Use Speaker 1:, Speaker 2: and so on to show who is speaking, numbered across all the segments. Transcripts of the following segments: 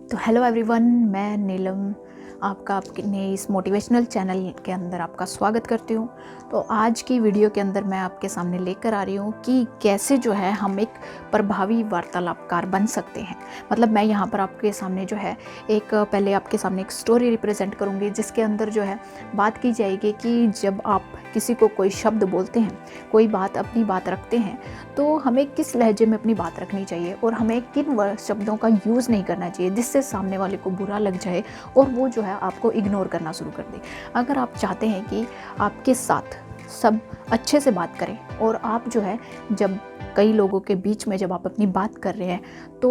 Speaker 1: तो hello everyone, मैं नीलम आपका अपने इस मोटिवेशनल चैनल के अंदर आपका स्वागत करती हूँ। तो आज की वीडियो के अंदर मैं आपके सामने लेकर आ रही हूँ कि कैसे जो है हम एक प्रभावी वार्तालापकार बन सकते हैं। मतलब मैं यहाँ पर आपके सामने जो है पहले आपके सामने एक स्टोरी रिप्रेजेंट करूँगी, जिसके अंदर जो है बात की जाएगी कि जब आप किसी को कोई शब्द बोलते हैं, कोई बात अपनी बात रखते हैं, तो हमें किस लहजे में अपनी बात रखनी चाहिए और हमें किन शब्दों का यूज़ नहीं करना चाहिए जिससे सामने वाले को बुरा लग जाए और वो जो है आपको इग्नोर करना शुरू कर दे। अगर आप चाहते हैं कि आपके साथ सब अच्छे से बात करें और आप जो है जब कई लोगों के बीच में जब आप अपनी बात कर रहे हैं तो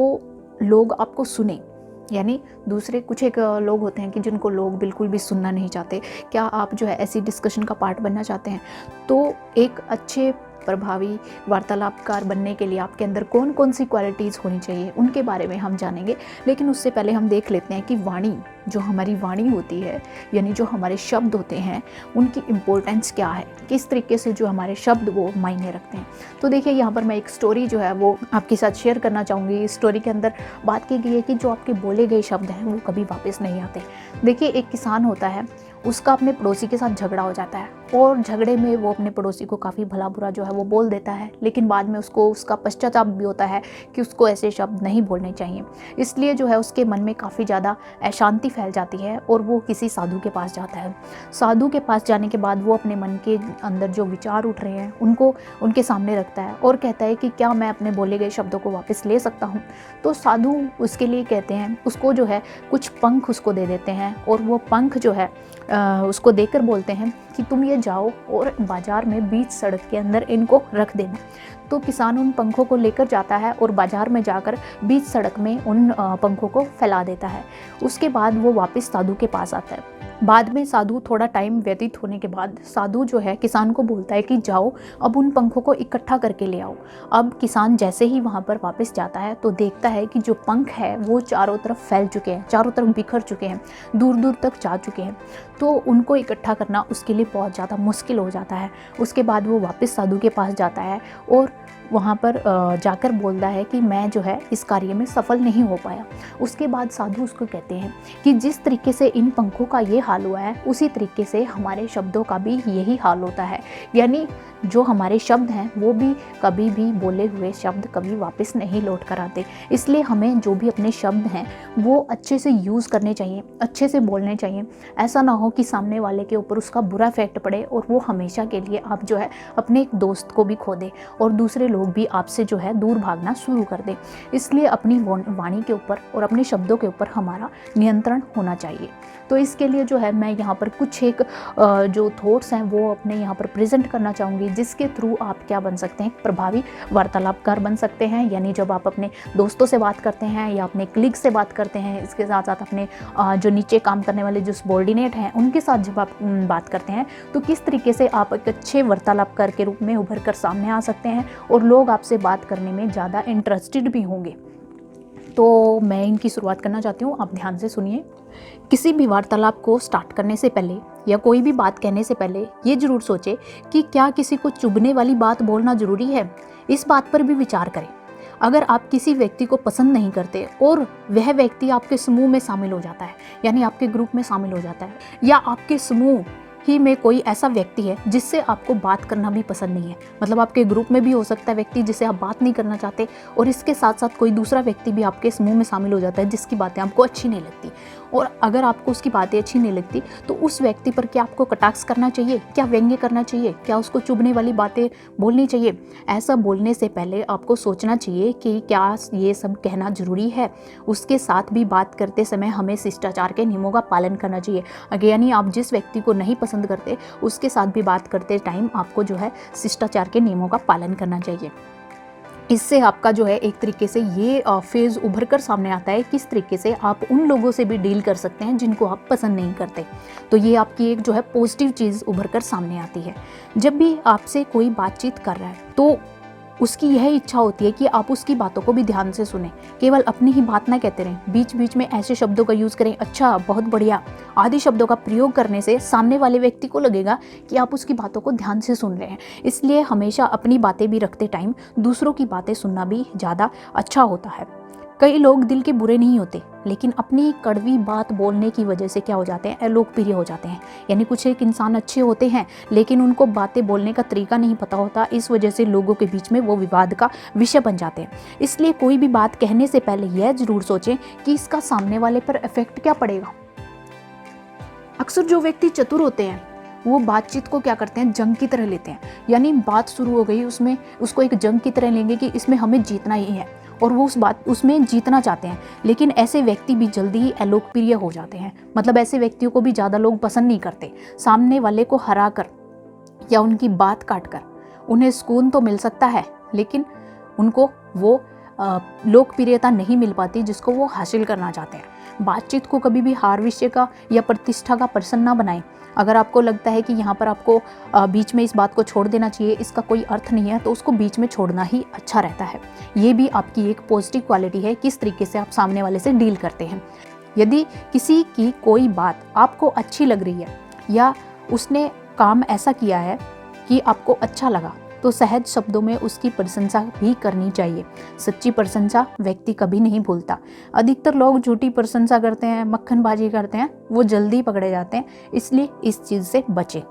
Speaker 1: लोग आपको सुने, यानी दूसरे कुछ एक लोग होते हैं कि जिनको लोग बिल्कुल भी सुनना नहीं चाहते। क्या आप जो है ऐसी डिस्कशन का पार्ट बनना चाहते हैं? तो एक अच्छे प्रभावी वार्तालापकार बनने के लिए आपके अंदर कौन कौन सी क्वालिटीज़ होनी चाहिए, उनके बारे में हम जानेंगे। लेकिन उससे पहले हम देख लेते हैं कि वाणी, जो हमारी वाणी होती है, यानी जो हमारे शब्द होते हैं, उनकी इम्पोर्टेंस क्या है, किस तरीके से जो हमारे शब्द वो मायने रखते हैं। तो देखिए, यहाँ पर मैं एक स्टोरी जो है वो आपके साथ शेयर करना चाहूँगी। इस स्टोरी के अंदर बात की गई है कि जो आपके बोले गए शब्द हैं वो कभी वापस नहीं आते। देखिए, एक किसान होता है, उसका अपने पड़ोसी के साथ झगड़ा हो जाता है और झगड़े में वो अपने पड़ोसी को काफ़ी भला बुरा जो है वो बोल देता है, लेकिन बाद में उसको उसका पश्चाताप भी होता है कि उसको ऐसे शब्द नहीं बोलने चाहिए। इसलिए जो है उसके मन में काफ़ी ज़्यादा अशांति फैल जाती है और वो किसी साधु के पास जाता है। साधु के पास जाने के बाद वो अपने मन के अंदर जो विचार उठ रहे हैं उनको उनके सामने रखता है और कहता है कि क्या मैं अपने बोले गए शब्दों को वापस ले सकता हूँ। तो साधु उसके लिए कहते हैं, उसको जो है कुछ पंख उसको दे देते हैं और वो पंख जो है उसको देकर बोलते हैं कि तुम ये जाओ और बाज़ार में बीच सड़क के अंदर इनको रख देना। तो किसान उन पंखों को लेकर जाता है और बाज़ार में जाकर बीच सड़क में उन पंखों को फैला देता है। उसके बाद वो वापस साधु के पास आता है। बाद में साधु, थोड़ा टाइम व्यतीत होने के बाद साधु जो है किसान को बोलता है कि जाओ अब उन पंखों को इकट्ठा करके ले आओ। अब किसान जैसे ही वहाँ पर वापस जाता है तो देखता है कि जो पंख है वो चारों तरफ फैल चुके हैं, चारों तरफ बिखर चुके हैं, दूर दूर तक जा चुके हैं। तो उनको इकट्ठा करना उसके लिए बहुत ज़्यादा मुश्किल हो जाता है। उसके बाद वो वापस साधु के पास जाता है और वहाँ पर जाकर बोलता है कि मैं जो है इस कार्य में सफल नहीं हो पाया। उसके बाद साधु उसको कहते हैं कि जिस तरीके से इन पंखों का ये हाल हुआ है, उसी तरीके से हमारे शब्दों का भी यही हाल होता है। यानी जो हमारे शब्द हैं वो भी कभी भी बोले हुए शब्द कभी वापस नहीं लौट कर आते। इसलिए हमें जो भी अपने शब्द हैं वो अच्छे से यूज़ करने चाहिए, अच्छे से बोलने चाहिए। ऐसा ना हो कि सामने वाले के ऊपर उसका बुरा इफेक्ट पड़े और वो हमेशा के लिए आप जो है अपने एक दोस्त को भी खो दे और दूसरे लोग भी आपसे जो है दूर भागना शुरू कर दें। इसलिए अपनी वाणी के ऊपर और अपने शब्दों के ऊपर हमारा नियंत्रण होना चाहिए। तो इसके लिए जो है मैं यहाँ पर कुछ एक जो थॉट्स हैं वो अपने यहाँ पर प्रेजेंट करना चाहूँगी, जिसके थ्रू आप क्या बन सकते हैं, प्रभावी वार्तालापकार बन सकते हैं। यानी जब आप अपने दोस्तों से बात करते हैं या अपने कलीग से बात करते हैं, इसके साथ साथ अपने जो नीचे काम करने वाले जो सबॉर्डिनेट हैं उनके साथ जब आप बात करते हैं तो किस तरीके से आप एक अच्छे वार्तालापकार के रूप में उभर कर सामने आ सकते हैं और लोग आपसे बात करने में ज़्यादा इंटरेस्टेड भी होंगे। तो मैं इनकी शुरुआत करना चाहती हूँ, आप ध्यान से सुनिए। किसी भी वार्तालाप को स्टार्ट करने से पहले या कोई भी बात कहने से पहले ये जरूर सोचें कि क्या किसी को चुभने वाली बात बोलना ज़रूरी है। इस बात पर भी विचार करें। अगर आप किसी व्यक्ति को पसंद नहीं करते और वह व्यक्ति आपके समूह में शामिल हो जाता है, यानी आपके ग्रुप में शामिल हो जाता है, या आपके समूह ही में कोई ऐसा व्यक्ति है जिससे आपको बात करना भी पसंद नहीं है, मतलब आपके ग्रुप में भी हो सकता है व्यक्ति जिससे आप बात नहीं करना चाहते और इसके साथ साथ कोई दूसरा व्यक्ति भी आपके समूह में शामिल हो जाता है जिसकी बातें आपको अच्छी नहीं लगती। और अगर आपको उसकी बातें अच्छी नहीं लगती तो उस व्यक्ति पर क्या आपको कटाक्ष करना चाहिए, क्या व्यंग्य करना चाहिए, क्या उसको चुभने वाली बातें बोलनी चाहिए? ऐसा बोलने से पहले आपको सोचना चाहिए कि क्या ये सब कहना ज़रूरी है। उसके साथ भी बात करते समय हमें शिष्टाचार के नियमों का पालन करना चाहिए। यानी आप जिस व्यक्ति को नहीं पसंद करते उसके साथ भी बात करते टाइम आपको जो है शिष्टाचार के नियमों का पालन करना चाहिए। इससे आपका जो है एक तरीके से ये फेज़ उभर कर सामने आता है किस तरीके से आप उन लोगों से भी डील कर सकते हैं जिनको आप पसंद नहीं करते। तो ये आपकी एक जो है पॉजिटिव चीज़ उभर कर सामने आती है। जब भी आपसे कोई बातचीत कर रहा है तो उसकी यह इच्छा होती है कि आप उसकी बातों को भी ध्यान से सुनें, केवल अपनी ही बात ना कहते रहें। बीच बीच में ऐसे शब्दों का यूज़ करें, अच्छा, बहुत बढ़िया आदि शब्दों का प्रयोग करने से सामने वाले व्यक्ति को लगेगा कि आप उसकी बातों को ध्यान से सुन रहे हैं। इसलिए हमेशा अपनी बातें भी रखते टाइम दूसरों की बातें सुनना भी ज़्यादा अच्छा होता है। कई लोग दिल के बुरे नहीं होते, लेकिन अपनी कड़वी बात बोलने की वजह से क्या हो जाते हैं, अलोकप्रिय हो जाते हैं। यानी कुछ एक इंसान अच्छे होते हैं लेकिन उनको बातें बोलने का तरीका नहीं पता होता, इस वजह से लोगों के बीच में वो विवाद का विषय बन जाते हैं। इसलिए कोई भी बात कहने से पहले यह जरूर सोचें कि इसका सामने वाले पर इफेक्ट क्या पड़ेगा। अक्सर जो व्यक्ति चतुर होते हैं वो बातचीत को क्या करते हैं, जंग की तरह लेते हैं। यानी बात शुरू हो गई, उसमें उसको एक जंग की तरह लेंगे कि इसमें हमें जीतना ही है, और वो उसमें जीतना चाहते हैं। लेकिन ऐसे व्यक्ति भी जल्दी ही अलोकप्रिय हो जाते हैं। मतलब ऐसे व्यक्तियों को भी ज़्यादा लोग पसंद नहीं करते। सामने वाले को हरा कर या उनकी बात काट कर उन्हें सुकून तो मिल सकता है, लेकिन उनको वो लोकप्रियता नहीं मिल पाती जिसको वो हासिल करना चाहते हैं। बातचीत को कभी भी हार विषय का या प्रतिष्ठा का प्रश्न ना बनाएं। अगर आपको लगता है कि यहाँ पर आपको बीच में इस बात को छोड़ देना चाहिए, इसका कोई अर्थ नहीं है, तो उसको बीच में छोड़ना ही अच्छा रहता है। ये भी आपकी एक पॉजिटिव क्वालिटी है, किस तरीके से आप सामने वाले से डील करते हैं। यदि किसी की कोई बात आपको अच्छी लग रही है या उसने काम ऐसा किया है कि आपको अच्छा लगा, तो सहज शब्दों में उसकी प्रशंसा भी करनी चाहिए। सच्ची प्रशंसा व्यक्ति कभी नहीं भूलता। अधिकतर लोग झूठी प्रशंसा करते हैं, मक्खनबाजी करते हैं, वो जल्दी पकड़े जाते हैं। इसलिए इस चीज़ से बचें।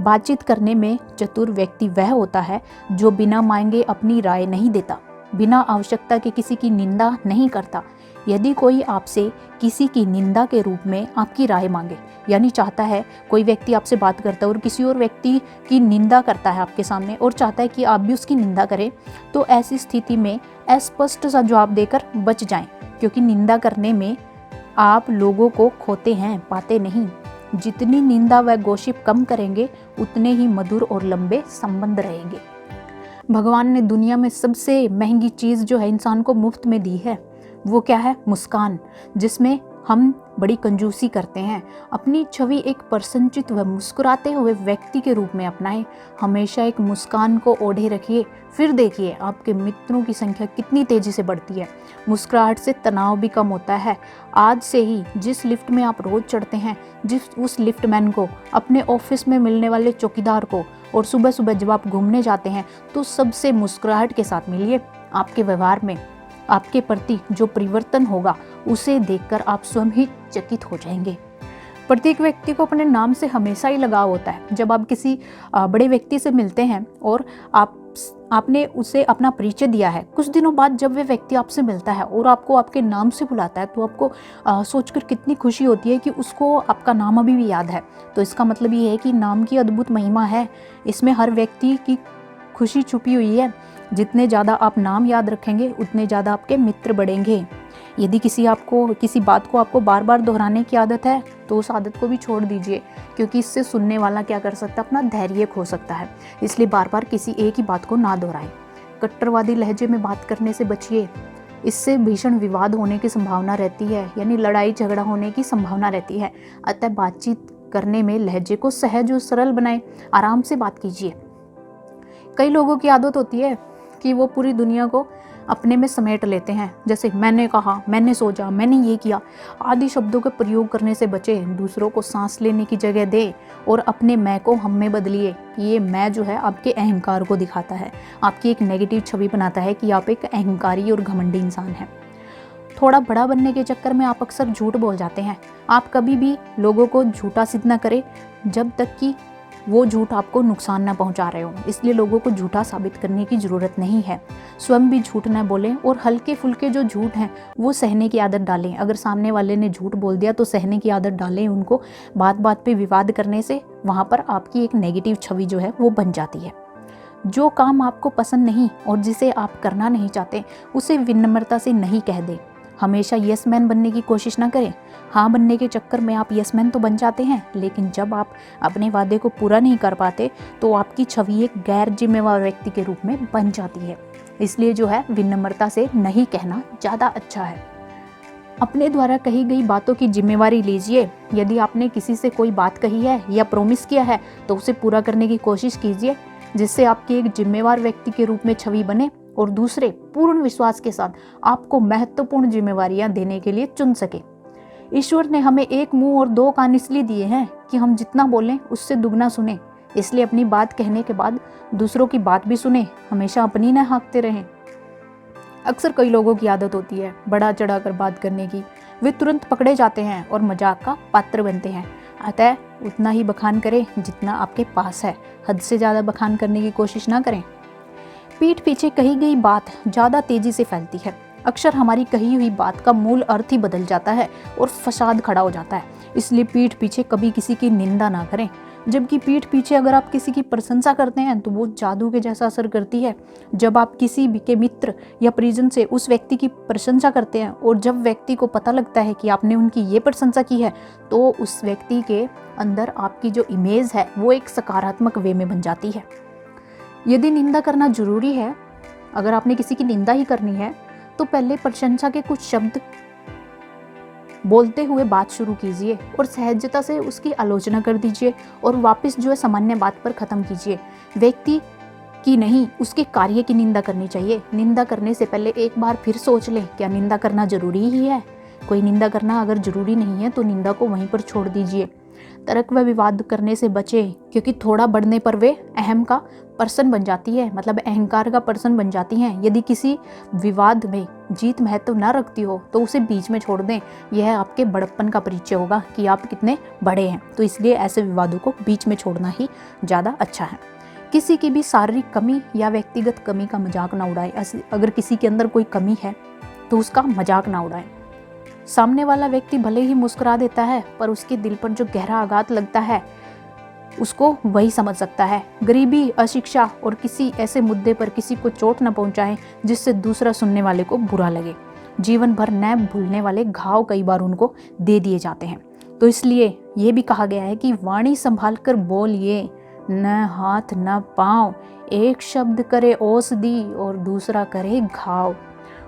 Speaker 1: बातचीत करने में चतुर व्यक्ति वह होता है जो बिना मांगे अपनी राय नहीं देता, बिना आवश्यकता के किसी की निंदा नहीं करता। यदि कोई आपसे किसी की निंदा के रूप में आपकी राय मांगे, यानी चाहता है, कोई व्यक्ति आपसे बात करता है और किसी और व्यक्ति की निंदा करता है आपके सामने और चाहता है कि आप भी उसकी निंदा करें, तो ऐसी स्थिति में अस्पष्ट सा जवाब देकर बच जाएं, क्योंकि निंदा करने में आप लोगों को खोते हैं, पाते नहीं। जितनी निंदा व गॉसिप कम करेंगे उतने ही मधुर और लंबे संबंध रहेंगे। भगवान ने दुनिया में सबसे महंगी चीज़ जो है इंसान को मुफ्त में दी है, वो क्या है? मुस्कान, जिसमें हम बड़ी कंजूसी करते हैं। अपनी छवि एक प्रसन्नचित व मुस्कुराते हुए व्यक्ति के रूप में अपनाएं। हमेशा एक मुस्कान को ओढ़े रखिए, फिर देखिए आपके मित्रों की संख्या कितनी तेजी से बढ़ती है। मुस्कुराहट से तनाव भी कम होता है। आज से ही जिस लिफ्ट में आप रोज चढ़ते हैं, उस लिफ्टमैन को, अपने ऑफिस में मिलने वाले चौकीदार को, और सुबह सुबह जब आप घूमने जाते हैं तो सबसे मुस्कुराहट के साथ मिलिए। आपके व्यवहार में आपके प्रति जो परिवर्तन होगा उसे देखकर आप स्वयं ही चकित हो जाएंगे। प्रत्येक व्यक्ति को अपने नाम से हमेशा ही लगाव होता है। जब आप किसी बड़े व्यक्ति से मिलते हैं और आपने उसे अपना परिचय दिया है, कुछ दिनों बाद जब वे व्यक्ति आपसे मिलता है और आपको आपके नाम से बुलाता है, तो आपको सोचकर कितनी खुशी होती है कि उसको आपका नाम अभी भी याद है। तो इसका मतलब ये है कि नाम की अद्भुत महिमा है, इसमें हर व्यक्ति की खुशी छुपी हुई है। जितने ज़्यादा आप नाम याद रखेंगे उतने ज़्यादा आपके मित्र बढ़ेंगे। यदि किसी बात को आपको बार बार दोहराने की आदत है तो उस आदत को भी छोड़ दीजिए, क्योंकि इससे सुनने वाला क्या कर सकता है, अपना धैर्य खो सकता है। इसलिए बार बार किसी एक ही बात को ना दोहराएं। कट्टरवादी लहजे में बात करने से बचिए, इससे भीषण विवाद होने की संभावना रहती है, यानी लड़ाई झगड़ा होने की संभावना रहती है। अतः बातचीत करने में लहजे को सहज और सरल बनाएं, आराम से बात कीजिए। कई लोगों की आदत होती है कि वो पूरी दुनिया को अपने में समेट लेते हैं, जैसे मैंने कहा, मैंने सोचा, मैंने ये किया आदि शब्दों के प्रयोग करने से बचें। दूसरों को सांस लेने की जगह दें और अपने मैं को हम में बदलिए। ये मैं जो है आपके अहंकार को दिखाता है, आपकी एक नेगेटिव छवि बनाता है कि आप एक अहंकारी और घमंडी इंसान हैं। थोड़ा बड़ा बनने के चक्कर में आप अक्सर झूठ बोल जाते हैं। आप कभी भी लोगों को झूठा सिद्ध न करें जब तक कि वो झूठ आपको नुकसान ना पहुंचा रहे हो। इसलिए लोगों को झूठा साबित करने की ज़रूरत नहीं है। स्वयं भी झूठ न बोलें और हल्के फुल्के जो झूठ हैं वो सहने की आदत डालें। अगर सामने वाले ने झूठ बोल दिया तो सहने की आदत डालें उनको। बात बात पे विवाद करने से वहाँ पर आपकी एक नेगेटिव छवि जो है वो बन जाती है। जो काम आपको पसंद नहीं और जिसे आप करना नहीं चाहते उसे विनम्रता से नहीं कह दें। हमेशा यस मैन बनने की कोशिश ना करें। हाँ बनने के चक्कर में आप यस मैन तो बन जाते हैं, लेकिन जब आप अपने वादे को पूरा नहीं कर पाते तो आपकी छवि एक गैर जिम्मेवार व्यक्ति के रूप में बन जाती है। इसलिए जो है विनम्रता से नहीं कहना ज़्यादा अच्छा है। अपने द्वारा कही गई बातों की जिम्मेवारी लीजिए। यदि आपने किसी से कोई बात कही है या प्रॉमिस किया है तो उसे पूरा करने की कोशिश कीजिए, जिससे आपकी एक जिम्मेवार व्यक्ति के रूप में छवि बने और दूसरे पूर्ण विश्वास के साथ आपको महत्वपूर्ण जिम्मेवारियां देने के लिए चुन सके। ईश्वर ने हमें एक मुंह और दो कान इसलिए दिए हैं कि हम जितना बोलें उससे दुगना सुने। इसलिए अपनी बात कहने के बाद दूसरों की बात भी सुने, हमेशा अपनी न हाँकते रहें। अक्सर कई लोगों की आदत होती है बढ़ा चढ़ा कर बात करने की। वे तुरंत पकड़े जाते हैं और मजाक का पात्र बनते हैं। अतः उतना ही बखान करें जितना आपके पास है, हद से ज़्यादा बखान करने की कोशिश ना करें। पीठ पीछे कही गई बात ज़्यादा तेजी से फैलती है। अक्सर हमारी कही हुई बात का मूल अर्थ ही बदल जाता है और फसाद खड़ा हो जाता है। इसलिए पीठ पीछे कभी किसी की निंदा ना करें। जबकि पीठ पीछे अगर आप किसी की प्रशंसा करते हैं तो वो जादू के जैसा असर करती है। जब आप किसी भी के मित्र या परिजन से उस व्यक्ति की प्रशंसा करते हैं और जब व्यक्ति को पता लगता है कि आपने उनकी ये प्रशंसा की है, तो उस व्यक्ति के अंदर आपकी जो इमेज है वो एक सकारात्मक वे में बन जाती है। यदि निंदा करना जरूरी है, अगर आपने किसी की निंदा ही करनी है, तो पहले प्रशंसा के कुछ शब्द बोलते हुए बात शुरू कीजिए और सहजता से उसकी आलोचना कर दीजिए और वापस जो है सामान्य बात पर ख़त्म कीजिए। व्यक्ति की नहीं, उसके कार्य की निंदा करनी चाहिए। निंदा करने से पहले एक बार फिर सोच लें, क्या निंदा करना जरूरी ही है? कोई निंदा करना अगर जरूरी नहीं है तो निंदा को वहीं पर छोड़ दीजिए। तर्क व विवाद करने से बचें, क्योंकि थोड़ा बढ़ने पर वे अहम का पर्सन बन जाती है, मतलब अहंकार का पर्सन बन जाती हैं। यदि किसी विवाद में जीत महत्व न रखती हो तो उसे बीच में छोड़ दें। यह आपके बड़प्पन का परिचय होगा कि आप कितने बड़े हैं। तो इसलिए ऐसे विवादों को बीच में छोड़ना ही ज़्यादा अच्छा है। किसी की भी शारीरिक कमी या व्यक्तिगत कमी का मजाक ना उड़ाएं। अगर किसी के अंदर कोई कमी है तो उसका मजाक ना उड़ाएं। सामने वाला व्यक्ति भले ही मुस्कुरा देता है, पर उसके दिल पर जो गहरा आघात लगता है उसको वही समझ सकता है। गरीबी, अशिक्षा और किसी ऐसे मुद्दे पर किसी को चोट न पहुंचाएं जिससे दूसरा सुनने वाले को बुरा लगे। जीवन भर न भूलने वाले घाव कई बार उनको दे दिए जाते हैं। तो इसलिए ये भी कहा गया है कि वाणी संभाल कर बोलिए, न हाथ न पाँव, एक शब्द करे औषधि और दूसरा करे घाव।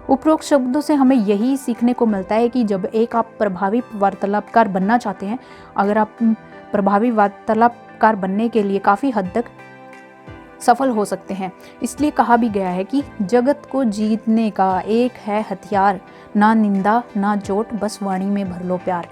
Speaker 1: उपरोक्त शब्दों से हमें यही सीखने को मिलता है कि जब एक आप प्रभावी वार्तालापकार बनना चाहते हैं, अगर आप प्रभावी वार्तालापकार बनने के लिए काफ़ी हद तक सफल हो सकते हैं। इसलिए कहा भी गया है कि जगत को जीतने का एक है हथियार, ना निंदा ना चोट, बस वाणी में भर लो प्यार।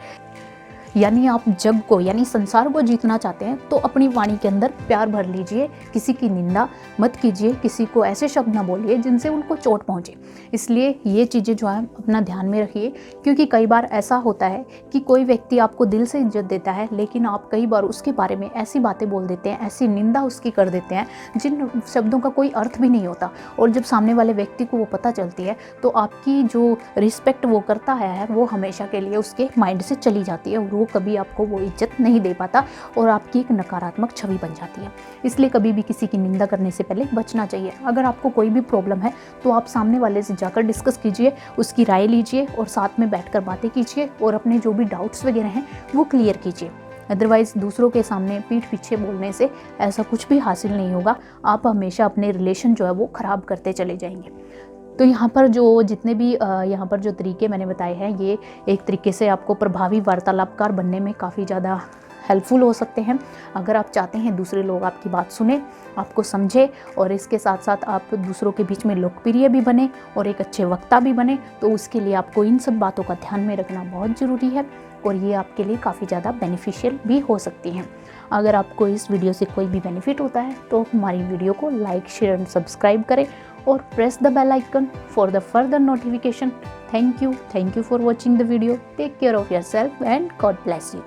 Speaker 1: यानी आप जग को यानी संसार को जीतना चाहते हैं तो अपनी वाणी के अंदर प्यार भर लीजिए। किसी की निंदा मत कीजिए, किसी को ऐसे शब्द ना बोलिए जिनसे उनको चोट पहुंचे। इसलिए ये चीज़ें जो है अपना ध्यान में रखिए, क्योंकि कई बार ऐसा होता है कि कोई व्यक्ति आपको दिल से इज्जत देता है, लेकिन आप कई बार उसके बारे में ऐसी बातें बोल देते हैं, ऐसी निंदा उसकी कर देते हैं जिन शब्दों का कोई अर्थ भी नहीं होता। और जब सामने वाले व्यक्ति को वो पता चलती है तो आपकी जो रिस्पेक्ट वो करता है वो हमेशा के लिए उसके माइंड से चली जाती है और वो कभी आपको वो इज्जत नहीं दे पाता और आपकी एक नकारात्मक छवि बन जाती है। इसलिए कभी भी किसी की निंदा करने से पहले बचना चाहिए। अगर आपको कोई भी प्रॉब्लम है तो आप सामने वाले से जाकर डिस्कस कीजिए, उसकी राय लीजिए और साथ में बैठकर बातें कीजिए और अपने जो भी डाउट्स वगैरह हैं वो क्लियर कीजिए। अदरवाइज़ दूसरों के सामने पीठ पीछे बोलने से ऐसा कुछ भी हासिल नहीं होगा। आप हमेशा अपने रिलेशन जो है वो ख़राब करते चले जाएंगे। तो यहाँ पर जो जितने भी यहाँ पर जो तरीके मैंने बताए हैं, ये एक तरीके से आपको प्रभावी वार्तालापकार बनने में काफ़ी ज़्यादा हेल्पफुल हो सकते हैं। अगर आप चाहते हैं दूसरे लोग आपकी बात सुने, आपको समझे और इसके साथ साथ आप दूसरों के बीच में लोकप्रिय भी बने और एक अच्छे वक्ता भी बने, तो उसके लिए आपको इन सब बातों का ध्यान में रखना बहुत ज़रूरी है और ये आपके लिए काफ़ी ज़्यादा बेनिफिशियल भी हो सकती हैं। अगर आपको इस वीडियो से कोई भी बेनिफिट होता है तो हमारी वीडियो को लाइक, शेयर एंड सब्सक्राइब करें और press the bell icon for the further notification. Thank you for watching the video. Take care of yourself and God bless you.